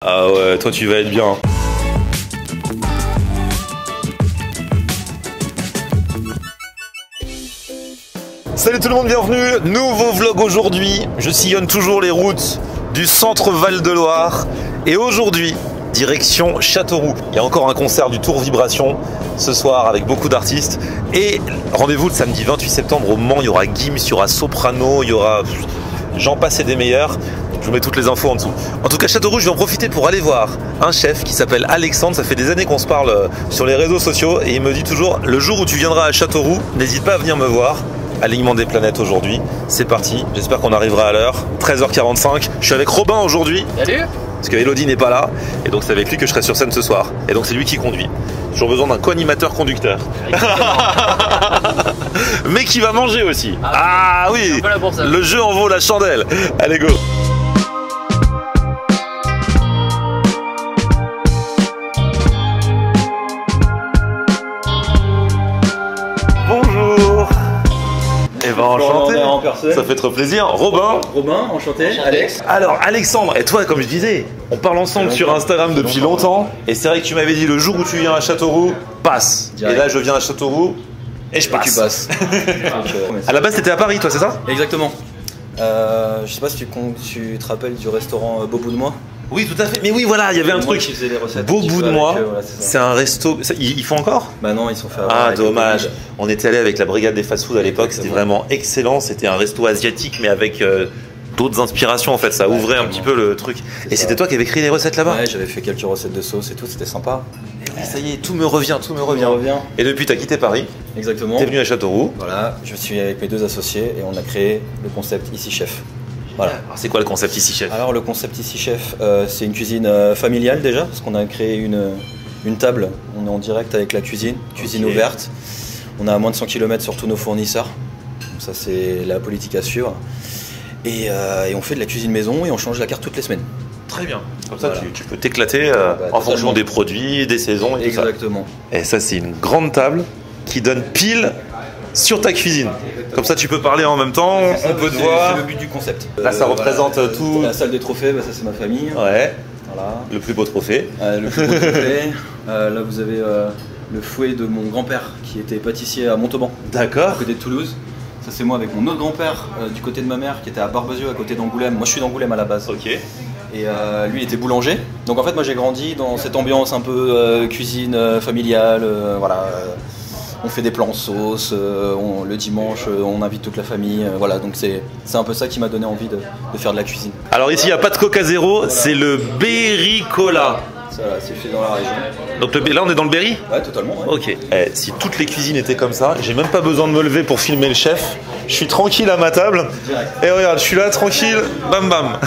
Ah ouais, toi tu vas être bien. Salut tout le monde, bienvenue. Nouveau vlog aujourd'hui. Je sillonne toujours les routes du centre Val-de-Loire. Et aujourd'hui, direction Châteauroux. Il y a encore un concert du Tour Vibration ce soir avec beaucoup d'artistes. Et rendez-vous le samedi 28 septembre au Mans. Il y aura Gims, il y aura Soprano, il y aura... J'en passe et des meilleurs. Je vous mets toutes les infos en dessous. En tout cas, Châteauroux, je vais en profiter pour aller voir un chef qui s'appelle Alexandre. Ça fait des années qu'on se parle sur les réseaux sociaux et il me dit toujours, le jour où tu viendras à Châteauroux, n'hésite pas à venir me voir. Alignement des planètes aujourd'hui, c'est parti. J'espère qu'on arrivera à l'heure. 13h45. Je suis avec Robin aujourd'hui. Salut. Parce que Elodie n'est pas là. Et donc c'est avec lui que je serai sur scène ce soir. Et donc c'est lui qui conduit. J'ai toujours besoin d'un co-animateur conducteur. Mais qui va manger aussi. Ah oui, le jeu en vaut la chandelle. Allez go. Bonjour. Eh ben enchanté, ça fait trop plaisir. Robin. Robin, enchanté. Alex. Alors Alexandre, et toi comme je disais, on parle ensemble sur Instagram depuis longtemps. Et c'est vrai que tu m'avais dit le jour où tu viens à Châteauroux, passe. Direct. Et là je viens à Châteauroux et je passe. Et tu passes. À la base t'étais à Paris toi, c'est ça? Exactement. Je sais pas si tu te rappelles du restaurant Beau Bout de Moi. Oui, tout à fait. Mais oui, voilà, il y avait un truc. Beau Bout de Moi, c'est un resto. Ils font encore? Bah non, ils sont fait. Ah, dommage. On était allé avec la brigade des fast-food à l'époque. C'était vraiment excellent. C'était un resto asiatique, mais avec d'autres inspirations en fait. Ça ouvrait un petit peu le truc. Et c'était toi qui avais créé les recettes là-bas? Ouais, j'avais fait quelques recettes de sauce et tout. C'était sympa. Et ça y est, tout me revient, tout me revient. Et depuis, t'as quitté Paris. Exactement. T'es venu à Châteauroux. Voilà, je suis avec mes deux associés et on a créé le concept Ici Chef. Voilà. C'est quoi le concept Ici Chef? Alors le concept Ici Chef, c'est une cuisine familiale déjà, parce qu'on a créé une table, on est en direct avec la cuisine ouverte. On a à moins de 100 km sur tous nos fournisseurs, donc ça c'est la politique à suivre. Et on fait de la cuisine maison et on change la carte toutes les semaines. Très bien, comme ça tu peux t'éclater en fonction des produits, des saisons et tout ça. Exactement. Et ça c'est une grande table qui donne pile sur ta cuisine. Comme ça tu peux parler en même temps, on peut te voir. C'est le but du concept. Là ça représente tout. La salle des trophées, ça c'est ma famille. Ouais. Voilà. Le plus beau trophée. Le plus beau trophée. Là vous avez le fouet de mon grand-père qui était pâtissier à Montauban. D'accord. À côté de Toulouse. Ça c'est moi avec mon autre grand-père du côté de ma mère qui était à Barbezieux à côté d'Angoulême. Moi je suis d'Angoulême à la base. Ok. Et lui il était boulanger. Donc en fait moi j'ai grandi dans cette ambiance un peu cuisine familiale. Voilà. On fait des plans en sauce, le dimanche on invite toute la famille, voilà, donc c'est un peu ça qui m'a donné envie de faire de la cuisine. Alors ici il n'y a pas de Coca Zéro, c'est le Berry-Cola. Voilà, c'est fait dans la région. Donc là on est dans le Berry? Ouais, totalement. Ouais. Ok. Si toutes les cuisines étaient comme ça, j'ai même pas besoin de me lever pour filmer le chef. Je suis tranquille à ma table. Et regarde, je suis là tranquille, bam bam.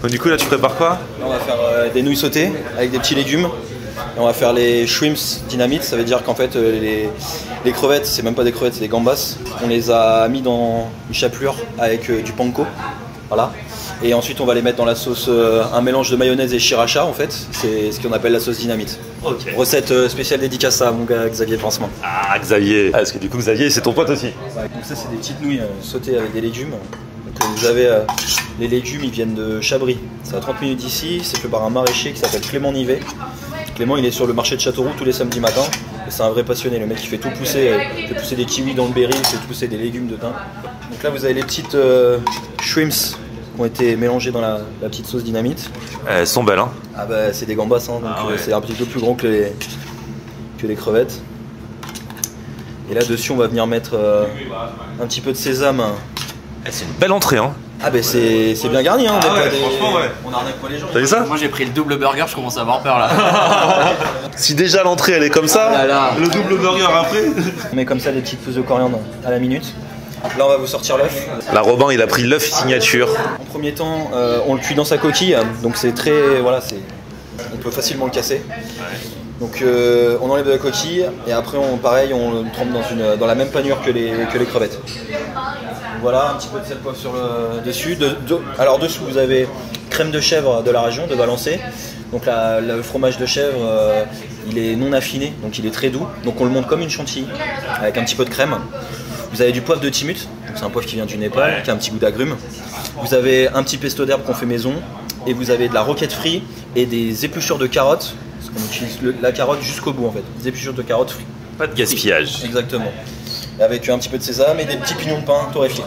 Donc, du coup là tu prépares quoi? Là on va faire des nouilles sautées avec des petits légumes. Et on va faire les shrimps dynamite, ça veut dire qu'en fait les crevettes, c'est même pas des crevettes, c'est des gambas. On les a mis dans une chapelure avec du panko, voilà. Et ensuite on va les mettre dans la sauce, un mélange de mayonnaise et sriracha en fait, c'est ce qu'on appelle la sauce dynamite. Okay. Recette spéciale dédicace à mon gars Xavier Pansement. Ah Xavier, parce que du coup Xavier c'est ton pote aussi. Ouais, donc ça c'est des petites nouilles sautées avec des légumes. Donc vous avez les légumes, ils viennent de Chabris, c'est à 30 minutes d'ici, c'est fait par un maraîcher qui s'appelle Clément Nivet. Clément il est sur le marché de Châteauroux tous les samedis matins. C'est un vrai passionné, le mec il fait tout pousser, il fait pousser des kiwis dans le berry, il fait pousser des légumes dedans. Donc là vous avez les petites shrimps qui ont été mélangées dans la petite sauce dynamite. Elles sont belles hein. Ah bah c'est des gambas hein, donc ouais. C'est un petit peu plus grand que les crevettes. Et là dessus on va venir mettre un petit peu de sésame. C'est une belle entrée hein. Ah bah c'est bien garni hein, ah ouais, franchement ouais. On arnaque pas les gens. T'as vu ça? Moi j'ai pris le double burger, je commence à avoir peur là. Si déjà l'entrée elle est comme ça, le double burger après. On met comme ça des petites pousses de coriandre à la minute. Là on va vous sortir l'œuf. Là Robin il a pris l'œuf signature. En premier temps on le cuit dans sa coquille, donc c'est très... voilà, on peut facilement le casser. Donc on enlève de la coquille et après pareil on le trempe dans la même panure que les crevettes. Voilà, un petit peu de sel poivre sur le dessus. Alors dessous vous avez crème de chèvre de la région, de Valençay. Donc le fromage de chèvre il est non affiné, donc il est très doux. Donc on le monte comme une chantilly avec un petit peu de crème. Vous avez du poivre de Timut, c'est un poivre qui vient du Népal, qui a un petit goût d'agrumes. Vous avez un petit pesto d'herbe qu'on fait maison, et vous avez de la roquette frite et des épluchures de carottes. Parce qu'on utilise la carotte jusqu'au bout en fait. Des épluchures de carottes frites. Pas de gaspillage. Exactement. Et avec un petit peu de sésame et des petits pignons de pain torréfiés.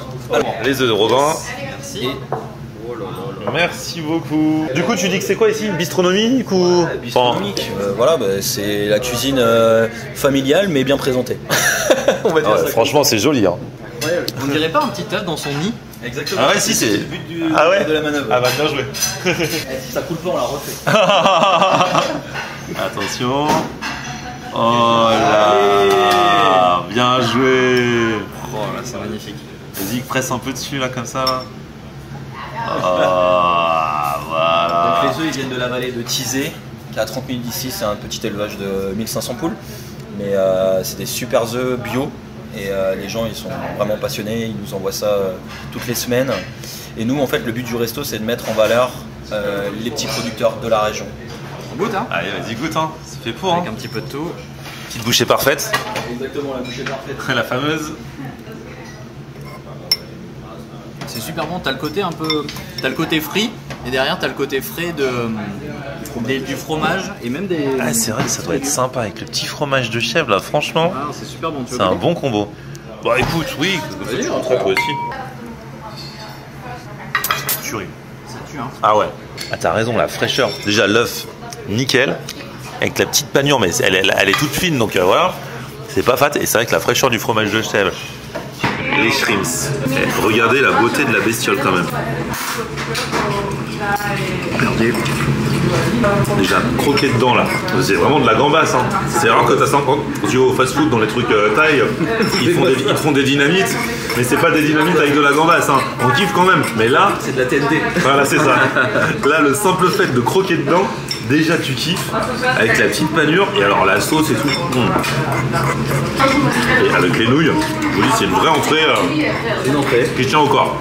Les œufs de Robin. Merci. Merci beaucoup. Du coup, tu dis que c'est quoi ici? Bistronomique ou Bistronomique. Voilà, bah, c'est la cuisine familiale mais bien présentée. On va dire ça. Franchement, c'est joli. Hein. On dirait pas un petit œuf dans son nid? Exactement. Ah ouais, si, c'est le but ouais de la manœuvre. Ah bah bien joué. Si ça coule pas, on la refait. Attention. Oh là. Bien joué. Oh là, c'est magnifique. Vas-y, presse un peu dessus là, comme ça là. Ah, voilà. Donc les œufs ils viennent de la vallée de Tizé, qui est à 30 minutes d'ici, c'est un petit élevage de 1500 poules. Mais c'est des super œufs bio et les gens ils sont vraiment passionnés, ils nous envoient ça toutes les semaines. Et nous en fait le but du resto c'est de mettre en valeur les petits producteurs de la région. On goûte hein? Allez, vas-y, goûte hein. C'est fait pour. Avec Hein. un petit peu de tout. Petite bouchée parfaite. Exactement, la bouchée parfaite. La fameuse. C'est super bon, t'as le côté un peu. T'as le côté frit et derrière t'as le côté frais du fromage et même des. Ah, c'est vrai que ça doit être sympa avec le petit fromage de chèvre là, franchement. Ah, c'est super bon, tu C'est veux un goûter? bon combo. Bah écoute, oui, Vas-y, on toi aussi. Tuerie. Ça tue hein. Ah ouais. Ah t'as raison, la fraîcheur. Déjà l'œuf, nickel. Avec la petite panure, mais elle est toute fine, donc voilà. C'est pas fat. Et c'est vrai que la fraîcheur du fromage de chèvre. Les shrimps. Eh, regardez la beauté de la bestiole quand même. Regardez. Déjà croquer dedans là. C'est vraiment de la gambasse. Hein. C'est rare que t'as ça quand tu vas au fast food dans les trucs thaï. Ils te font des dynamites. Mais c'est pas des dynamites avec de la gambasse. Hein. On kiffe quand même. Mais là, C'est de la TNT. voilà, c'est ça. Là, le simple fait de croquer dedans, déjà tu kiffes. Avec la petite panure et alors la sauce et tout. Et avec les nouilles, je vous dis, c'est une vraie entrée Une entrée. qui tient au corps.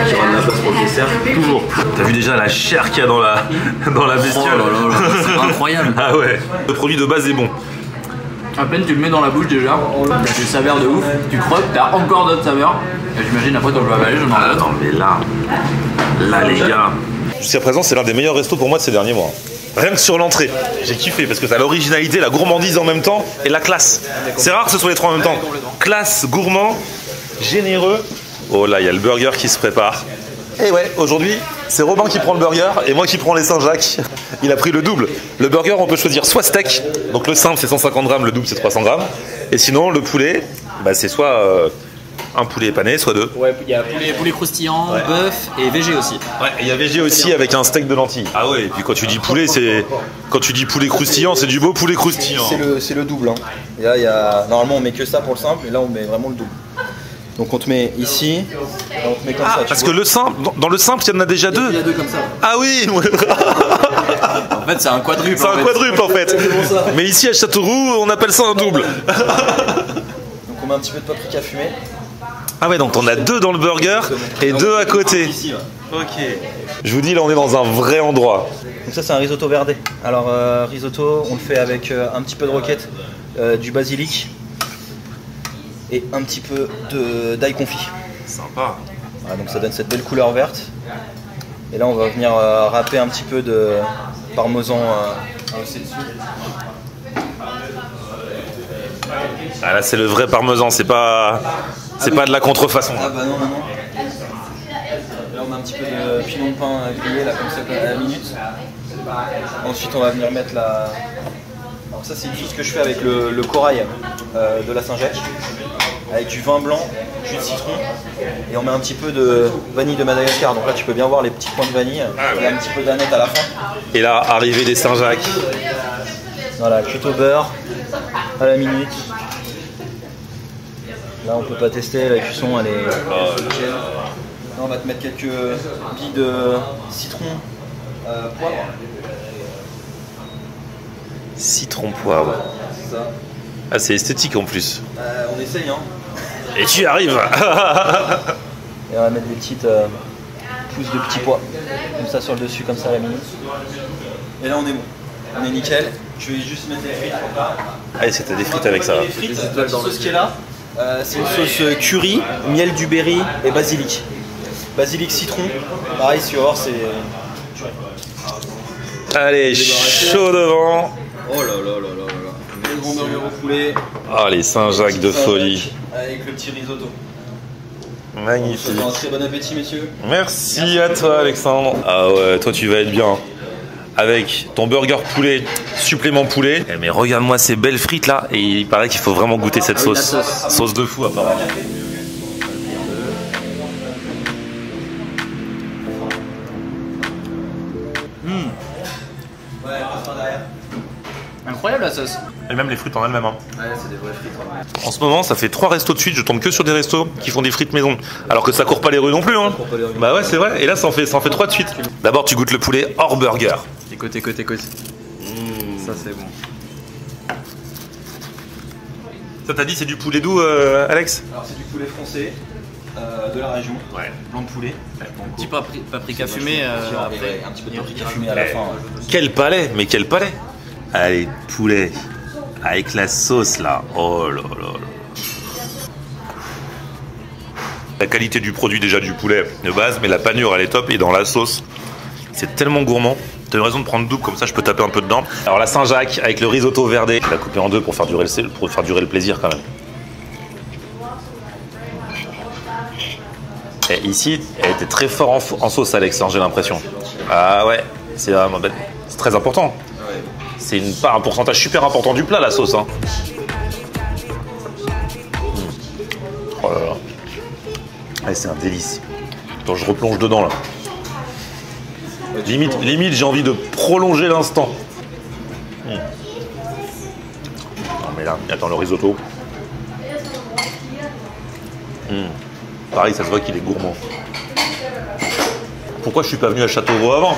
Sur un place pour le dessert. Toujours. T'as vu déjà la chair qu'il y a dans la Oh bestiole? là là là, c'est incroyable. Ah ouais. Le produit de base est bon. À peine tu le mets dans la bouche déjà, t'as des saveurs de ouf, tu croques, t'as encore d'autres saveurs. Et j'imagine après quand je vais avaler, j'en aurai d'autres. Attends, mais là les gars. Jusqu'à présent, c'est l'un des meilleurs restos pour moi de ces derniers mois. Rien que sur l'entrée, j'ai kiffé parce que t'as l'originalité, la gourmandise en même temps et la classe. C'est rare que ce soit les trois en même temps. Classe, gourmand, généreux. Oh là, il y a le burger qui se prépare. Et ouais, aujourd'hui, c'est Robin qui prend le burger et moi qui prends les Saint-Jacques. Il a pris le double. Le burger, on peut choisir soit steak, donc le simple c'est 150 grammes, le double c'est 300 grammes. Et sinon, le poulet, bah, c'est soit un poulet épané, soit deux. Ouais, il y a poulet croustillant, bœuf et végé aussi. Ouais, et il y a végé aussi avec un steak de lentilles. Ah ouais, et puis quand tu dis poulet, quand tu dis poulet croustillant, c'est du beau poulet croustillant. C'est le double. Hein. Et là, normalement, on met que ça pour le simple, et là, on met vraiment le double. Donc, on te met ici, et on te met comme ça. Parce que le simple, dans le simple, il y en a déjà deux. Il y a deux comme ça. Ah oui. En fait, c'est un quadruple. C'est un quadruple en fait. C'est pour ça. Mais ici à Châteauroux, on appelle ça un double. Donc, on met un petit peu de paprika fumée. Ah ouais, donc on a deux dans le burger et deux à côté. Ici, là. Ok. Je vous dis, là, on est dans un vrai endroit. Donc ça c'est un risotto verde. Alors risotto, on le fait avec un petit peu de roquette, du basilic et un petit peu d'ail confit. Sympa. Voilà, donc ça donne cette belle couleur verte. Et là on va venir râper un petit peu de parmesan aussi dessus. Ah là, c'est le vrai parmesan, c'est pas de la contrefaçon. Ah bah non. Là on a un petit peu de piment de pain grillé là comme ça à la minute. Ensuite on va venir mettre la... Alors ça c'est une sauce que je fais avec le corail de la Saint-Jacques. Avec du vin blanc, jus de citron. Et on met un petit peu de vanille de Madagascar. Donc là tu peux bien voir les petits points de vanille. Et un petit peu d'aneth à la fin. Et là, arrivée des Saint-Jacques. Voilà, cuite au beurre à la minute. Là on peut pas tester, la cuisson elle est nickel. Là on va te mettre quelques billes de citron poivre. Citron poivre. C'est ça. Ah, c'est esthétique en plus. On essaye hein. Et tu y arrives. Et on va mettre des petites pousses de petits pois. Comme ça sur le dessus, comme ça à la minute. Et là on est bon. On est nickel. Je vais juste mettre les frites. Allez, c'était des frites avec ça. Les frites, la sauce qui est là, c'est une sauce curry, miel du berry et basilic. Basilic citron. Pareil, si tu vas voir, c'est... Allez, chaud devant. Oh là là là là là. Le grand burger au poulet. Ah, les Saint-Jacques de folie. Avec le petit risotto. Magnifique. Un très bon appétit, messieurs. Merci à toi, Alexandre. Ah ouais, toi tu vas être bien. Avec ton burger poulet, supplément poulet. Mais regarde-moi ces belles frites là. Et il paraît qu'il faut vraiment goûter cette sauce. Sauce de fou apparemment. Ouais, passe par derrière. Incroyable la sauce. Et même les frites en elles-mêmes. Hein. Ouais, c'est des vraies frites. En ce moment, ça fait 3 restos de suite. Je tombe que sur des restos qui font des frites maison. Alors que ça court pas les rues non plus. Hein. Bah ouais, c'est vrai. Et là, ça en fait 3 de suite. D'abord, tu goûtes le poulet hors burger. Et côté. Ça c'est bon. Ça t'a dit c'est du poulet d'où, Alex? Alors c'est du poulet français de la région. Ouais. Blanc de poulet. Petit paprika fumé après. Un petit peu de paprika fumé à la fin. Quel palais, mais quel palais. Allez, poulet avec la sauce là. Oh là là là. La qualité du produit déjà du poulet de base, mais la panure elle est top et dans la sauce, c'est tellement gourmand. T'as eu raison de prendre double, comme ça je peux taper un peu dedans. Alors la Saint-Jacques avec le risotto verdé, je l'ai coupé en deux pour faire durer le plaisir quand même. Et ici, elle était très fort en sauce, Alex, hein, j'ai l'impression. Ah ouais, c'est vraiment bête. C'est très important. C'est un pourcentage super important du plat, la sauce. Hein. Oh là là. Ah, c'est un délice. Attends, je replonge dedans là. Limite j'ai envie de prolonger l'instant. Non mais là, attends, le risotto. Pareil, ça se voit qu'il est gourmand. Pourquoi je suis pas venu à Châteauroux avant?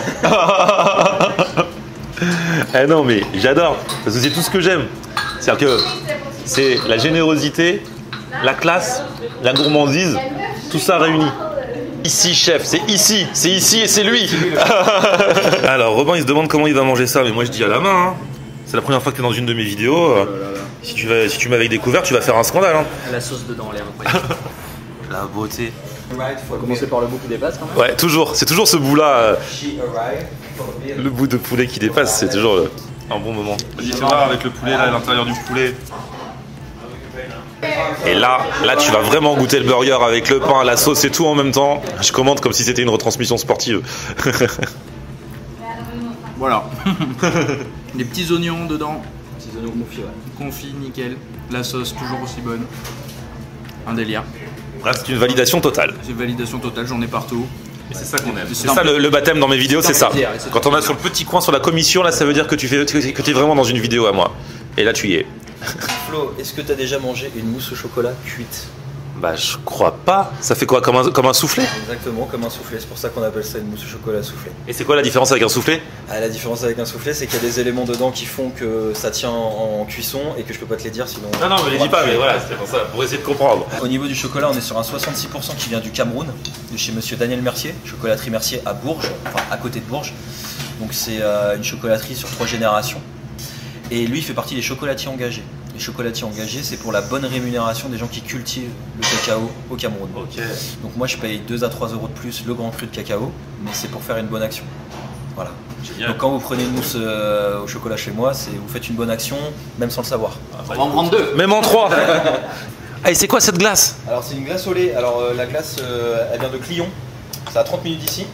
Eh non mais j'adore, parce que c'est tout ce que j'aime. C'est-à-dire que c'est la générosité, la classe, la gourmandise, tout ça réuni. Ici, chef, c'est ici et c'est lui. Alors, Robin, il se demande comment il va manger ça, mais moi je dis à la main. Hein. C'est la première fois que tu es dans une de mes vidéos. Si tu m'avais découvert, tu vas faire un scandale. Hein. La sauce dedans, elle est incroyable. La beauté. Faut commencer par le bout qui dépasse quand même. Ouais, toujours. C'est toujours ce bout-là. Le bout de poulet qui dépasse, c'est toujours un bon moment. Tu vas avec le poulet là, à l'intérieur du poulet. Et là, tu vas vraiment goûter le burger avec le pain, la sauce et tout en même temps. Je commande comme si c'était une retransmission sportive. Voilà. Des petits oignons dedans. Petits oignons confits, ouais. Confit, nickel. La sauce toujours aussi bonne. Un délire. Là, c'est une validation totale. C'est validation totale, j'en ai partout. Et c'est ça qu'on aime. C'est ça le baptême dans mes vidéos, c'est ça. Quand on a sur le petit coin sur la commission, là, ça veut dire que tu es vraiment dans une vidéo à moi. Et là, tu y es. Flo, est-ce que tu as déjà mangé une mousse au chocolat cuite? Bah, je crois pas. Ça fait quoi, comme un soufflé? Exactement, comme un soufflé. C'est pour ça qu'on appelle ça une mousse au chocolat soufflé. Et c'est quoi la différence avec un soufflé? La différence avec un soufflé, c'est qu'il y a des éléments dedans qui font que ça tient en cuisson et que je peux pas te les dire sinon. Non, mais les dis pas, mais voilà, c'est pour ça, pour essayer de comprendre. Au niveau du chocolat, on est sur un 66% qui vient du Cameroun, de chez monsieur Daniel Mercier, chocolaterie Mercier à Bourges, enfin à côté de Bourges. Donc c'est une chocolaterie sur 3 générations. Et lui, il fait partie des chocolatiers engagés. Les chocolatiers engagés, c'est pour la bonne rémunération des gens qui cultivent le cacao au Cameroun. Ok. Donc moi, je paye 2 à 3 euros de plus le grand cru de cacao, mais c'est pour faire une bonne action. Voilà. Génial. Donc quand vous prenez une mousse au chocolat chez moi, vous faites une bonne action, même sans le savoir. On va en prendre 2. Même en 3. Ah, et c'est quoi cette glace? Alors c'est une glace au lait. Alors la glace, elle vient de Clion. C'est à 30 minutes d'ici.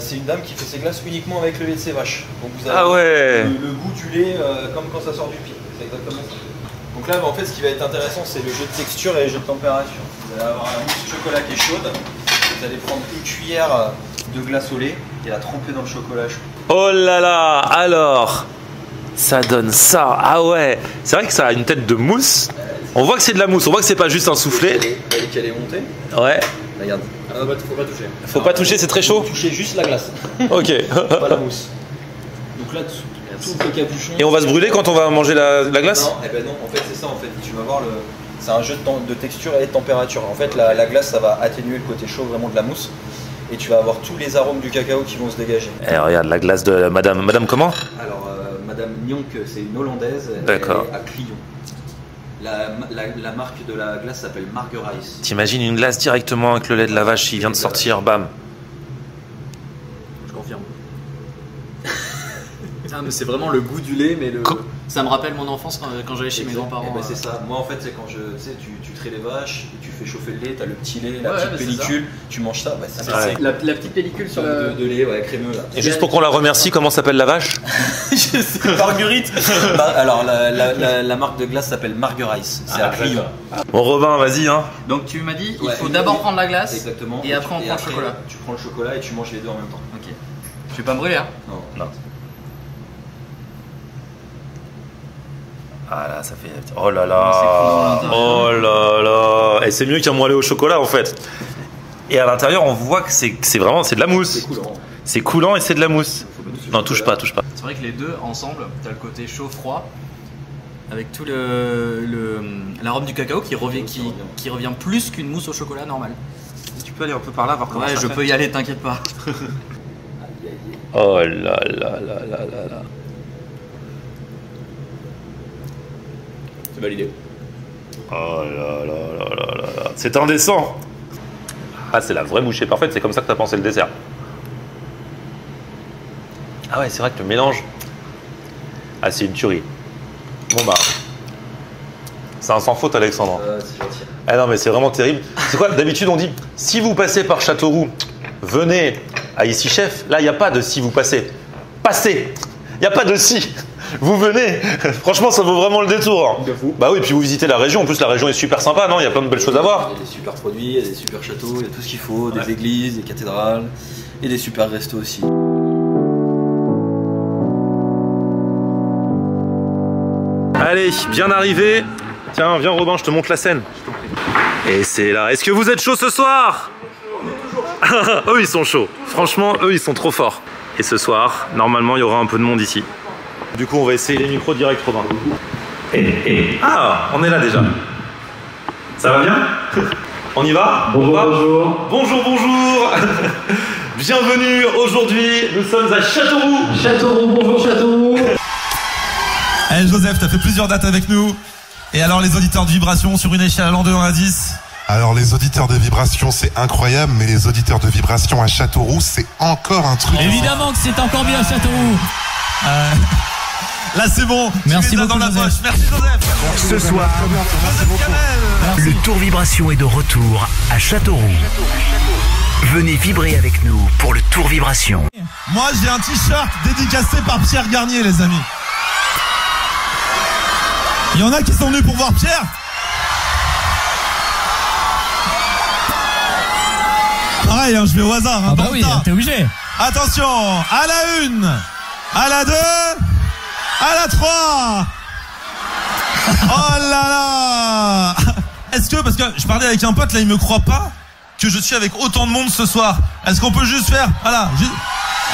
C'est une dame qui fait ses glaces uniquement avec le lait de ses vaches. Donc vous avez le goût du lait comme quand ça sort du pied. C'est exactement ça. Donc là, en fait, ce qui va être intéressant, c'est le jeu de texture et le jeu de température. Vous allez avoir la mousse au chocolat qui est chaude. Vous allez prendre une cuillère de glace au lait et la tremper dans le chocolat chaud. Oh là là, alors, ça donne ça. Ah ouais, c'est vrai que ça a une tête de mousse. On voit que c'est de la mousse, on voit que c'est pas juste un soufflé. Vous voyez qu'elle est montée. Ouais. Regarde. Faut pas toucher. Faut pas toucher, c'est très chaud. Toucher juste la glace. Ok. Pas la mousse. Donc là, tout le capuchon. Et on va se brûler quand on va manger la glace? Non, ben non, en fait c'est ça en fait. Tu vas voir c'est un jeu de texture et de température. En fait la glace ça va atténuer le côté chaud vraiment de la mousse. Et tu vas avoir tous les arômes du cacao qui vont se dégager. Eh regarde la glace de madame. Madame comment? Alors Madame Nyonk, c'est une hollandaise. D'accord. Elle est à Clion. La marque de la glace s'appelle Marguerice. T'imagines une glace directement avec le lait de la vache, il vient de sortir, bam. Je confirme. Ah, mais c'est vraiment le goût du lait, mais ça me rappelle mon enfance quand j'allais chez mes grands-parents. C'est ça. Moi en fait c'est quand tu traites les vaches, et tu fais chauffer le lait, t'as le petit lait, la petite bah, pellicule, tu manges ça. C'est la petite pellicule sur le... de lait crémeux là. Et juste pour qu'on la remercie, comment s'appelle la vache? Marguerite. Alors la marque de glace s'appelle Marguerice, c'est à Crillon. Bon Robin, vas-y hein. Donc tu m'as dit, il faut d'abord prendre la glace. Exactement. Et après on prend le chocolat. Tu prends le chocolat et tu manges les deux en même temps. Ok. Je vais pas me brûler hein. Non. Ah là, ça fait... Oh là là. Oh là là. Et c'est mieux qu'un moelleux au chocolat en fait. Et à l'intérieur, on voit que c'est vraiment de la mousse. C'est coulant. C'est coulant et c'est de la mousse. Non, touche pas. C'est vrai que les deux ensemble, t'as le côté chaud-froid avec tout l'arôme du cacao qui revient plus qu'une mousse au chocolat normale. Tu peux aller un peu par là, voir comment ouais, ça je fait. peux y aller, t'inquiète pas. Oh là là là là là là. C'est validé. Oh là là là là là là. C'est indécent. Ah, c'est la vraie bouchée parfaite, c'est comme ça que t'as pensé le dessert. Ah ouais, c'est vrai que le mélange... Ah, c'est une tuerie. Bon bah... C'est un sans faute, Alexandre. C'est gentil. Ah non, mais c'est vraiment terrible. C'est quoi? D'habitude, on dit, si vous passez par Châteauroux, venez à Ici Chef. Là, il n'y a pas de si vous passez. Passez. Il n'y a pas de si. Vous venez. Franchement, ça vaut vraiment le détour. De fou. Bah oui, puis vous visitez la région. En plus, la région est super sympa, non? Il y a plein de belles choses à voir. Il y a des super produits, il y a des super châteaux, il y a tout ce qu'il faut, des églises, des cathédrales et des super restos aussi. Allez, bien arrivé. Tiens, viens Robin, je te montre la scène. Et c'est là. Est-ce que vous êtes chaud ce soir? Eux, ils sont chauds. Franchement, eux, ils sont trop forts. Et ce soir, normalement, il y aura un peu de monde ici. Du coup, on va essayer les micros direct, Robin. Ah, on est là déjà. Ça va bien? On y va? Bonjour. Bonjour. Bienvenue. Aujourd'hui, nous sommes à Châteauroux. Bonjour Châteauroux. Hey Joseph, t'as fait plusieurs dates avec nous. Et alors les auditeurs de Vibration sur une échelle allant de 1 à 10? Alors les auditeurs de Vibration c'est incroyable, mais les auditeurs de Vibration à Châteauroux c'est encore un truc. Évidemment que c'est encore bien Châteauroux. Là c'est bon. Merci beaucoup, dans la Joseph. poche. Merci Joseph. Ce soir, Joseph Kamel. le Tour Vibration est de retour à Châteauroux. Venez vibrer avec nous pour le Tour Vibration. Moi j'ai un t-shirt dédicacé par Pierre Garnier les amis. Il y en a qui sont venus pour voir Pierre. Pareil, hein, je vais au hasard. Ah bah oui, t'es obligé. Attention, à la 1, à la 2, à la 3. Oh là là. Est-ce que, parce que je parlais avec un pote, là il me croit pas que je suis avec autant de monde ce soir. Est-ce qu'on peut juste faire, voilà,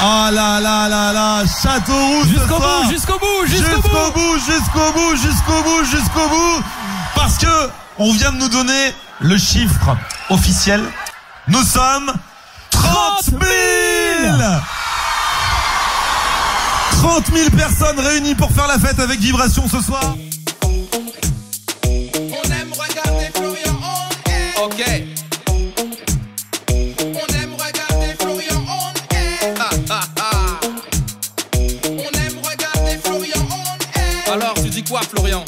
oh là là là là, Châteauroux Jusqu'au bout. Parce que on vient de nous donner le chiffre officiel. Nous sommes 30 000 30 000 personnes réunies pour faire la fête avec Vibration ce soir. On aime regarder Florian on air. Ok. On aime regarder Florian on air. On aime regarder Florian on air. Alors tu dis quoi Florian?